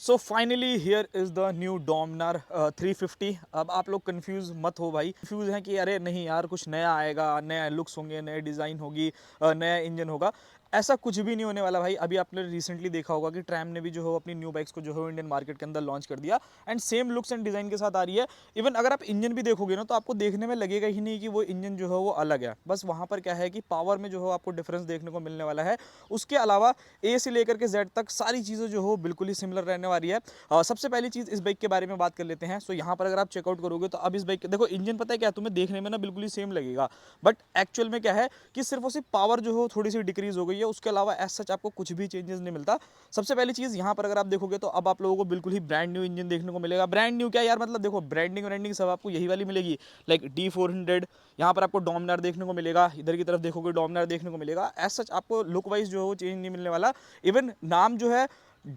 So finally here is the new Dominar 350। अब आप लोग कंफ्यूज मत हो भाई, कंफ्यूज हैं कि अरे नहीं यार कुछ नया आएगा, नया लुक्स होंगे, नए डिज़ाइन होगी, नया इंजन होगा। ऐसा कुछ भी नहीं होने वाला भाई। अभी आपने रिसेंटली देखा होगा कि ट्रैम ने भी जो है अपनी न्यू बाइक्स को जो है इंडियन मार्केट के अंदर लॉन्च कर दिया and same looks and design के साथ आ रही है। इवन अगर आप इंजन भी देखोगे ना तो आपको देखने में लगेगा ही नहीं कि वो इंजन जो है वो अलग है। बस वहाँ पर क्या है कि पावर में जो है आपको डिफरेंस देखने को मिलने वाला है। उसके अलावा ए से लेकर के जेड तक सारी चीज़ें जो हो बिल्कुल ही सिमिलर रहने वाली है। सबसे पहली चीज़ इस बाइक के बारे में बात कर लेते हैं। सो यहाँ पर अगर आप चेकआउट करोगे तो अब इस बाइक देखो इंजन पता है क्या, तुम्हें देखने में ना बिल्कुल ही सेम लगेगा, बट एक्चुअल में क्या है कि सिर्फ और सिर्फ पावर जो हो थोड़ी सी डिक्रीज हो गई है। उसके अलावा एज सच आपको कुछ भी चेंजेस नहीं मिलता। सबसे पहली चीज़ यहाँ पर अगर आप देखोगे तो अब आप लोगों को बिल्कुल ही ब्रांड न्यू इंजन देखने को मिलेगा। ब्रांड न्यू क्या यार, मतलब देखो ब्रांडिंग ब्रांडिंग सब आपको यही वाली मिलेगी, लाइक D400। यहाँ पर आपको डोमिनार देखने को मिलेगा, इधर की तरफ देखोगे डोमिनार देखने को मिलेगा। एज सच आपको लुक वाइज जो है चेंज नहीं मिलने वाला। इवन नाम जो है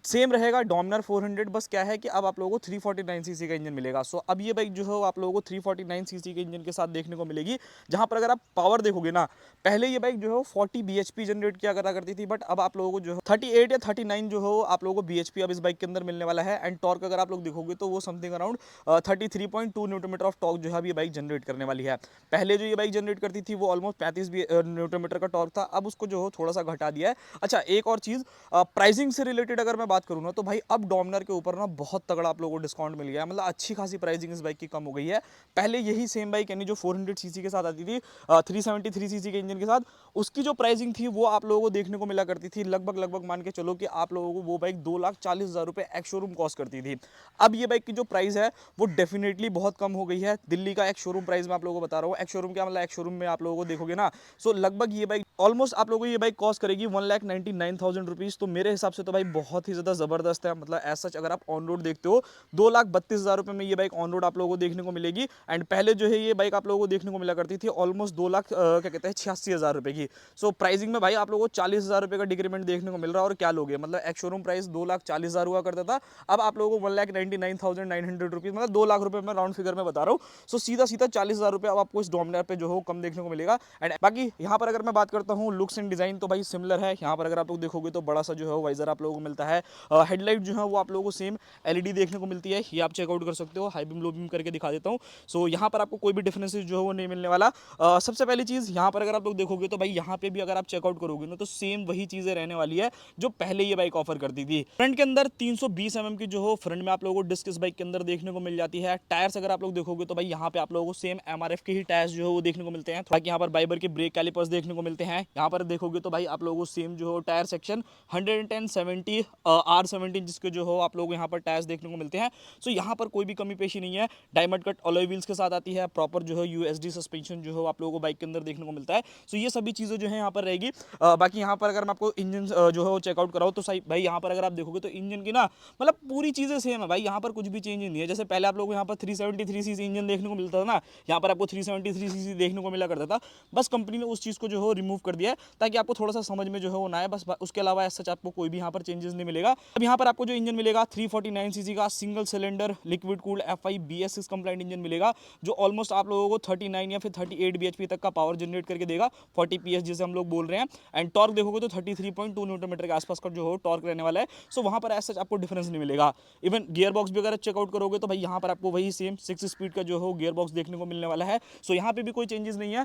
सेम रहेगा डोमिनार 400। बस क्या है कि अब आप लोगों को 349 सीसी का इंजन मिलेगा। सो अब ये बाइक जो है आप लोगों को 349 सीसी के इंजन के साथ देखने को मिलेगी। जहां पर अगर आप पावर देखोगे ना, पहले ये बाइक जो है 40 bhp जनरेट किया करा करती थी, बट अब आप लोगों को जो है 38 या 39 जो है आप लोगों को bhp अब इस बाइक के अंदर मिलने वाला है। एंड टॉर्क अगर आप लोग देखोगे तो वो something around 33.2 newton metre of torque जो है अब ये बाइक जनरेट करने वाली है। पहले जो ये बाइक जनरेट करती थी वो ऑलमोस्ट 35 न्यूटन मीटर का टॉर्क था, अब उसको जो हो थोड़ा सा घटा दिया है। अच्छा एक और चीज़, प्राइसिंग से रिलेटेड अगर मैं बात करूँ ना तो भाई अब डोमिनार के ऊपर ना बहुत तगड़ा आप लोगों को डिस्काउंट मिल गया है। मतलब अच्छी खासी प्राइसिंग इस बाइक की कम हो गई है। पहले यही सेम बाइक यानी जो 400 सीसी के साथ आती थी 373 सीसी के इंजन के साथ, उसकी जो प्राइसिंग थी वो आप लोगों को देखने को मिला करती थी लगभग लगभग मान के चलो कि आप लोगों को वो बाइक 2,40,000 रुपये एक्स शोरूम कॉस्ट करती थी। अब ये बाइक की जो प्राइस है वो डेफिनेटली बहुत कम हो गई है। दिल्ली का एक शोरूम प्राइस मैं आप लोगों को बता रहा हूँ। एक शोरूम क्या मतलब, एक शोरूम में आप लोगों को देखोगे ना, सो लगभग ये बाइक ऑलमोस्ट आप लोगों को ये बाइक कॉस्ट करेगी 1,99,000 रुपीज़। तो मेरे हिसाब से तो भाई बहुत ही ज़्यादा ज़बरदस्त है। मतलब एज सच अगर आप ऑन रोड देखते हो 2,32,000 रुपये में ये बाइक ऑन रोड आप लोगों को देखने को मिलेगी। एंड पहले जो है ये बाइक आप लोगों को देखने को मिला करती थी ऑलमोस्ट 2 लाख क्या कहते हैं 86,000 रुपये की। सो प्राइसिंग में भाई आप लोगों को 40,000 रुपये का डिक्रीमेंट देखने को मिल रहा है। और क्या लोगे, मतलब एक शोरूम प्राइस 2,40,000 हुआ करता था, अब आप लोगों को 1,99,900 रुपीज़, मतलब 2 लाख रुपये में राउंड फिगर में बता रहा हूँ। सो सीधा सीधा 40,000 रुपये अब आपको इस डोमिनार पे जो हो कम देखने को मिलेगा। एंड बाकी यहाँ पर अगर मैं बात करता हूँ लुक्स एंड डिज़ाइन तो भाई सिमिलर है। यहाँ पर अगर आप लोग देखोगे तो बड़ा सा जो है वाइजर आप लोगों को मिलता है। हेडलाइट जो है वो आप लोगों को सेम एलईडी देखने को मिलती है, ये आप चेकआउट कर सकते हो। हाई बीम लो बीम करके दिखा देता हूँ। सो यहाँ पर आपको कोई भी डिफरेंसेस जो है वो नहीं मिलने वाला। सबसे पहली चीज़ यहाँ पर अगर आप लोग देखोगे तो भाई यहाँ पे भी अगर आप चेकआउट करोगे ना तो सेम वही चीज़ें रहने वाली है जो पहले ये बाइक ऑफर करती थी। फ्रंट के अंदर 320 mm की जो हो फ्रंट में आप लोगों को डिस्क इस बाइक के अंदर देखने को मिल जाती है। टायर्स अगर आप लोग देखोगे तो भाई यहाँ पे आप लोगों को सेम MRF के ही टायर्स जो है वो देखने को मिलते हैं। थोड़ा यहाँ पर बाइबर के ब्रेक कैलिपर्स देखने को मिलते हैं। यहाँ पर देखोगे तो भाई आप लोगों को सेम जो हो टायर सेक्शन 110 70 R17 जिसके जो हो आप लोग यहाँ पर टायर्स देखने को मिलते हैं। सो यहाँ पर कोई भी कमी पेशी नहीं है। डायमंड कट अलॉय व्हील्स के साथ आती है। प्रॉपर जो है USD सस्पेंशन जो है आप लोगों को बाइक के अंदर देखने को मिलता है। सो ये सभी चीज़ें जो है यहाँ पर रहेगी। बाकी यहाँ पर अगर मैं आपको इंजन जो है वो चेकआउट कराऊँ तो सही भाई यहाँ पर अगर आप देखोगे तो इंजन की ना मतलब पूरी चीज़ें सेम है भाई। यहाँ पर कुछ भी चेंज नहीं है। जैसे पहले आप लोगों को यहाँ पर 373 सीसी इंजन देखने को मिलता था ना, यहाँ पर आपको 373 सीसी देखने को मिला करता था। बस कंपनी ने उस चीज़ को जो है रिमूव कर दिया है ताकि आपको थोड़ा सा समझ में जो है वो ना आए। बस उसके अलावा ऐसा आपको कोई भी यहाँ पर चेंजेस नहीं मिलेगा। अब यहाँ पर आपको जो इंजन मिलेगा 349 सीसी का single cylinder liquid cooled FI BS6 complaint engine मिलेगा, जो ऑलमोस्ट आप लोगों को 39 या फिर 38 bhp तक का पावर जनरेट करके देगा, 40 PS जिसे हम लोग बोल रहे हैं। एंड टॉर्क देखोगे तो 33.2 न्यूटन मीटर के आसपास का जो हो टॉर्क रहने वाला है। सो वहाँ पर ऐसा आपको डिफरेंस नहीं मिलेगा। इवन गियर बॉक्स भी अगर चेकआउट करोगे तो भाई यहाँ पर आपको वही सेम 6 स्पीड का जो हो गियर बॉक्स देखने को मिलने वाला है। सो यहाँ पे भी कोई चेंजेस नहीं है।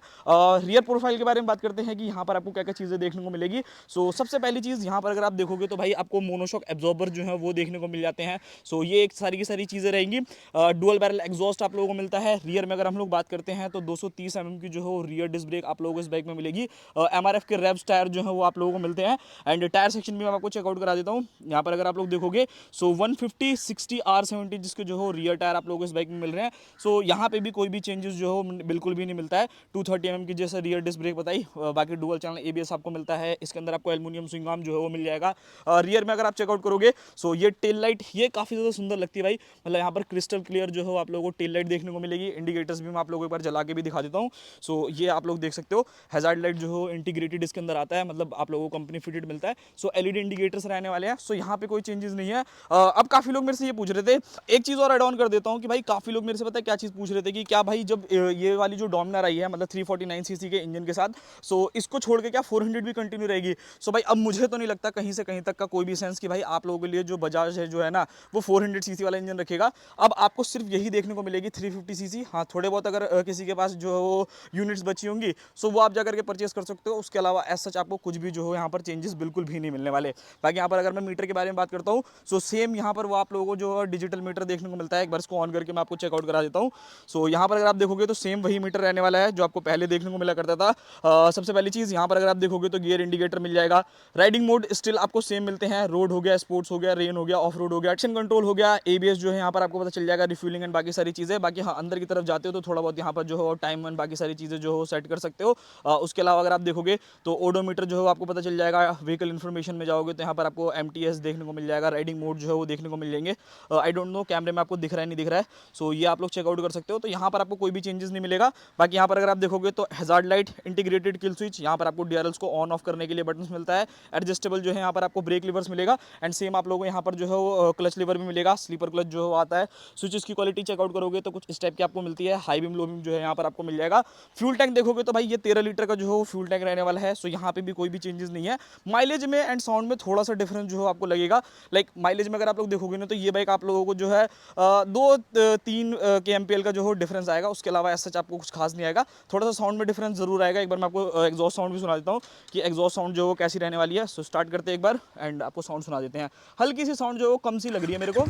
रियर प्रोफाइल के बारे में बात करते हैं कि यहाँ पर आपको क्या क्या चीज़ें देखने को मिलेगी। सो सबसे पहली चीज़ यहाँ पर अगर आप देखोगे तो भाई आपको मोनोशॉक एब्जॉर्बर जो है वो देखने को मिल जाते हैं। सो ये एक सारी की सारी चीज़ें रहेंगी। डुअल बैरल एग्जॉस्ट आप लोगों को मिलता है। रियर में अगर हम लोग बात करते हैं तो 230 mm की जो है रियर डिस्क ब्रेक आप लोगों को इस बाइक में मिलेगी। MRF के रेव्स टायर जो है वो आप लोगों को मिलते हैं। एंड टायर सेक्शन भी मैं आपको चेकआउट करा देता हूँ। यहाँ पर अगर आप लोग देखोगे सो 150 60 R70 जिसके जो हो रियर टायर आप लोगों को इस बाइक में मिल रहे हैं। सो यहाँ पे भी कोई भी चेंजेस जो हो बिल्कुल भी नहीं मिलता है। 230 mm की जैसे रियर डिस्क ब्रेक बताई, बाकी डुअल चैनल ABS आपको मिलता है। इसके अंदर आपको एल्युमिनियम स्विंग आर्म जो है वो मिल जाएगा। रियर में अगर आप चेकआउट करोगे सो ये टेल लाइट ये काफ़ी ज़्यादा सुंदर लगती है भाई। मतलब यहाँ पर क्रिस्टल क्लियर जो है आप लोगों को टेल लाइट देखने को मिलेगी। इंडिकेटर्स भी मैं आप लोगों को एक बार जला के भी दिखा देता हूँ। सो ये आप लोग देख सकते हो हैजार्ड लाइट जो हो इंटीग्रेटेड इसके अंदर आता है, मतलब आप लोगों को कंपनी फिटेड मिलता है। सो LED इंडिकेटर्स रहने वाले हैं। सो यहाँ पे कोई चेंजेस नहीं है। अब काफ़ी लोग मेरे से ये पूछ रहे थे, एक चीज़ और एड ऑन कर देता हूँ कि भाई काफ़ी लोग मेरे से पता है क्या चीज़ पूछ रहे थे कि क्या भाई जब ये वाली जो डोमिनार आई है मतलब 349 सीसी के इंजन के साथ, सो इसको छोड़ के क्या 400 भी कंटिन्यू रहेगी। सो भाई अब मुझे तो नहीं लगता कहीं से कहीं तक का कोई भी सेंस कि भाई आप लोगों के लिए जो बजाज है जो है ना वो 400 सीसी वाला इंजन रखेगा। अब आपको सिर्फ यही देखने को मिलेगी 350 सीसी। हाँ, थोड़े बहुत अगर किसी के पास जो वो यूनिट्स बची होंगी सो वो आप जाकर के परचेस कर सकते हो। उसके अलावा एज सच आपको कुछ भी जो हो यहाँ पर चेंजेस बिल्कुल भी नहीं मिलने वाले। बाकी यहाँ पर अगर मैं मीटर के बारे में बात करता हूँ सो सेम यहाँ पर वो आप लोगों को जो डिजिटल मीटर देखने को मिलता है। एक बार इसको ऑन करके मैं आपको चेकआउट करा देता हूँ। सो यहाँ पर अगर आप देखोगे तो सेम वही मीटर रहने वाला है जो आपको पहले देखने को मिला करता था। सबसे पहली चीज़ यहाँ पर अगर आप देखोगे तो गियर इंडिकेटर मिल जाएगा। राइडिंग मोड स्टिल आपको सेम मिलते हैं, रोड हो गया, स्पोर्ट्स हो गया, रेन हो गया, ऑफ रोड हो गया, एक्शन कंट्रोल हो गया, एबीएस जो है यहाँ पर आपको पता चल जाएगा, रिफ्यूलिंग एंड बाकी सारी चीज़ें। बाकी हाँ, अंदर की तरफ जाते हो तो थोड़ा बहुत यहाँ पर जो हो टाइम एंड बाकी सारी चीज़ें जो हो सेट कर सकते हो। उसके अलावा अगर आप देखोगे तो ओडोमीटर जो है आपको पता चल जाएगा। व्हीकल इन्फॉर्मेशन में जाओगे तो यहाँ पर आपको एमटीएस देखने को मिल जाएगा, राइडिंग मोड जो है वो देखने को मिल जाएंगे। आई डोंट नो कैमरे में आपको दिख रहा है नहीं दिख रहा है, सो ये आप लोग चेकआउट कर सकते हो। तो यहाँ पर आपको कोई भी चेंजेस नहीं मिलेगा। बाकी यहाँ पर अगर आप देखोगे तो hazard light, integrated kill switch, यहाँ पर आपको डीआरएल्स को ऑन ऑफ करने के लिए बटन मिलता है। एडजस्टेबल जो है यहाँ पर आपको ब्रेक लिवर्स मिलेगा एंड सेम आप लोगों को यहाँ पर जो है वो क्लच लिवर भी मिलेगा, स्लीपर क्लच जो आता है। स्विचेस की क्वालिटी चेकआउट करोगे तो कुछ इस टाइप की आपको मिलती है। हाई बीम लो बीम जो है यहाँ पर आपको मिल जाएगा। फ्यूल टैंक देखोगे तो भाई ये 13 लीटर का जो है वो फ्यूल टैंक रहने वाला है। सो यहाँ पे भी कोई भी चेंजेस नहीं है। माइलेज में एंड साउंड में थोड़ा सा डिफरेंस जो है आपको लगेगा। लाइक माइलेज में अगर आप लोग देखोगे ना तो ये बाइक आप लोगों को जो है 2-3 के एमपीएल का जो हो डिफरेंस आएगा। उसके अलावा ऐसा आपको कुछ खास नहीं आएगा। थोड़ा सा साउंड में डिफरेंस जरूर आएगा। एक बार मैं आपको एग्जॉस्ट साउंड भी सुना देता हूँ कि एग्जॉस्ट साउंड जो वो कैसी रहने वाली है। सो स्टार्ट करते हैं एक बार एंड आपको साउंड सुना देते हैं। हल्की सी साउंड जो है कम सी लग रही है मेरे को,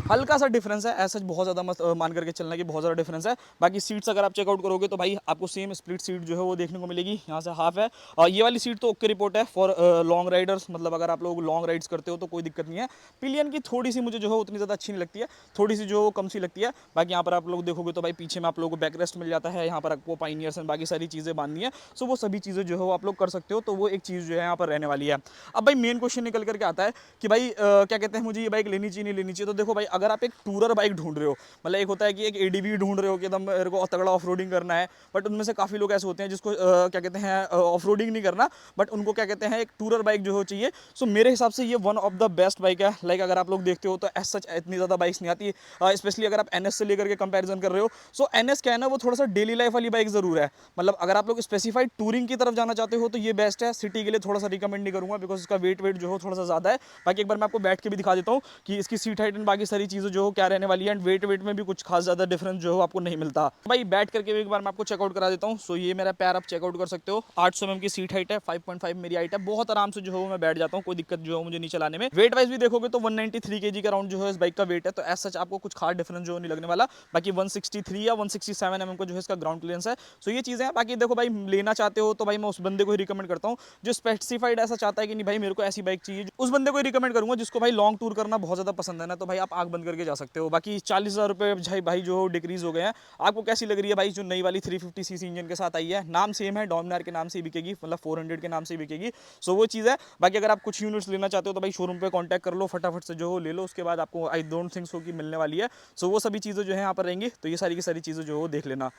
हल्का सा डिफरेंस है। ऐसा बहुत ज़्यादा मत मान करके चलना कि बहुत ज़्यादा डिफरेंस है। बाकी सीट्स अगर आप चेकआउट करोगे तो भाई आपको सेम स्प्लिट सीट जो है वो देखने को मिलेगी। यहाँ से हाफ है और ये वाली सीट तो ओके रिपोर्ट है फॉर लॉन्ग राइडर्स। मतलब अगर आप लोग लॉन्ग राइड्स करते हो तो कोई दिक्कत नहीं है। पिलियन की थोड़ी सी मुझे जो है उतनी ज़्यादा अच्छी नहीं लगती है, थोड़ी सी जो कम सी लगती है। बाकी यहाँ पर आप लोग देखोगे तो भाई पीछे में आप लोगों को बैक रेस्ट मिल जाता है। यहाँ पर आपको पाइनियर्स एंड बाकी सारी चीज़ें बांधनी है। सो वो सभी चीज़ें जो है वो आप लोग कर सकते हो। तो वो एक चीज़ जो है यहाँ पर रहने वाली है। अब भाई मेन क्वेश्चन निकल करके आता है कि भाई क्या कहते हैं मुझे ये बाइक लेनी चाहिए नहीं लेनी चाहिए। तो देखो भाई अगर आप एक टूरर बाइक ढूंढ रहे हो, मतलब एक होता है कि एक एडीवी ढूंढ रहे हो कि एकदम मेरे को तगड़ा ऑफ रोडिंग करना है, बट उनमें से काफ़ी लोग ऐसे होते हैं जिसको क्या कहते हैं ऑफ रोडिंग नहीं करना, बट उनको क्या कहते हैं एक टूरर बाइक जो हो चाहिए। सो मेरे हिसाब से ये one of the best bike है। लाइक अगर आप लोग देखते हो तो एज सच इतनी ज़्यादा बाइक्स नहीं आती, स्पेशली अगर आप एनएस से लेकर के कंपैरिजन कर रहे हो। सो एनएस क्या है ना वो थोड़ा सा डेली लाइफ वाली बाइक जरूर है। मतलब अगर आप लोग स्पेसिफाइड टूरिंग की तरफ जाना चाहते हो तो ये बेस्ट है। सिटी के लिए थोड़ा सा रिकमेंड नहीं करूंगा बिकॉज इसका वेट जो हो थोड़ा सा ज़्यादा है। बाकी एक बार मैं आपको बैठ के भी दिखा देता हूँ कि इसकी सीट हाइट एंड बाकी सारी चीज़ें जो क्या रहने वाली है। एंड वेट में भी कुछ खास ज़्यादा डिफरेंस जो है आपको नहीं मिलता। भाई बैठ करके भी एक बार मैं आपको चेकआउट करा देता हूँ। सो ये मेरा पैर आप चेकआउट कर सकते हो। 800 mm की सीट हाइट है, 5.5 मेरी हाइट है। बहुत आराम से जो है मैं बैठ जाता हूँ, कोई दिक्कत जो है मुझे नहीं चलाने में। वेट वाइज भी देखोगे तो 193 kg के अराउंड जो है इस बाइक का वेट है। तो एज सच आपको कुछ खास डिफरेंस जो नहीं लगने वाला। बाकी 163 या 167 mm का जो है इसका ग्राउंड क्लियरेंस है। सो ये चीज़ें हैं। बाकी देखो भाई लेना चाहते हो तो भाई मैं उस बंदे को ही रिकमेंड करता हूँ जो स्पेसिफाइड ऐसा चाहता है कि नहीं भाई मेरे को ऐसी बाइक चाहिए। उस बंदे को ही रिकमेंड करूंगा जिसको भाई लॉन्ग टूर करना बहुत ज़्यादा पसंद है ना, तो भाई आप आग बंद करके जा सकते हो। बाकी 40,000 रुपये भाई जो डिक्रीज हो गए हैं। आपको कैसी लग रही है भाई जो नई वाली 350 सीसी इंजन के साथ आई है? नाम सेम है, डोमिनार के नाम से बिकेगी, मतलब 400 के नाम से बिकेगी। सो वो चीज़ है। बाकी अगर आप कुछ यूनिट्स लेना चाहते हो तो भाई शोरूम पे कांटेक्ट कर लो, फटाफट से जो हो ले लो। उसके बाद आपको आई डोंट थिंक सो कि मिलने वाली है। सो वो सभी चीज़ें जो है यहाँ पर रहेंगी। तो ये सारी की सारी चीज़ें जो हो देख लेना।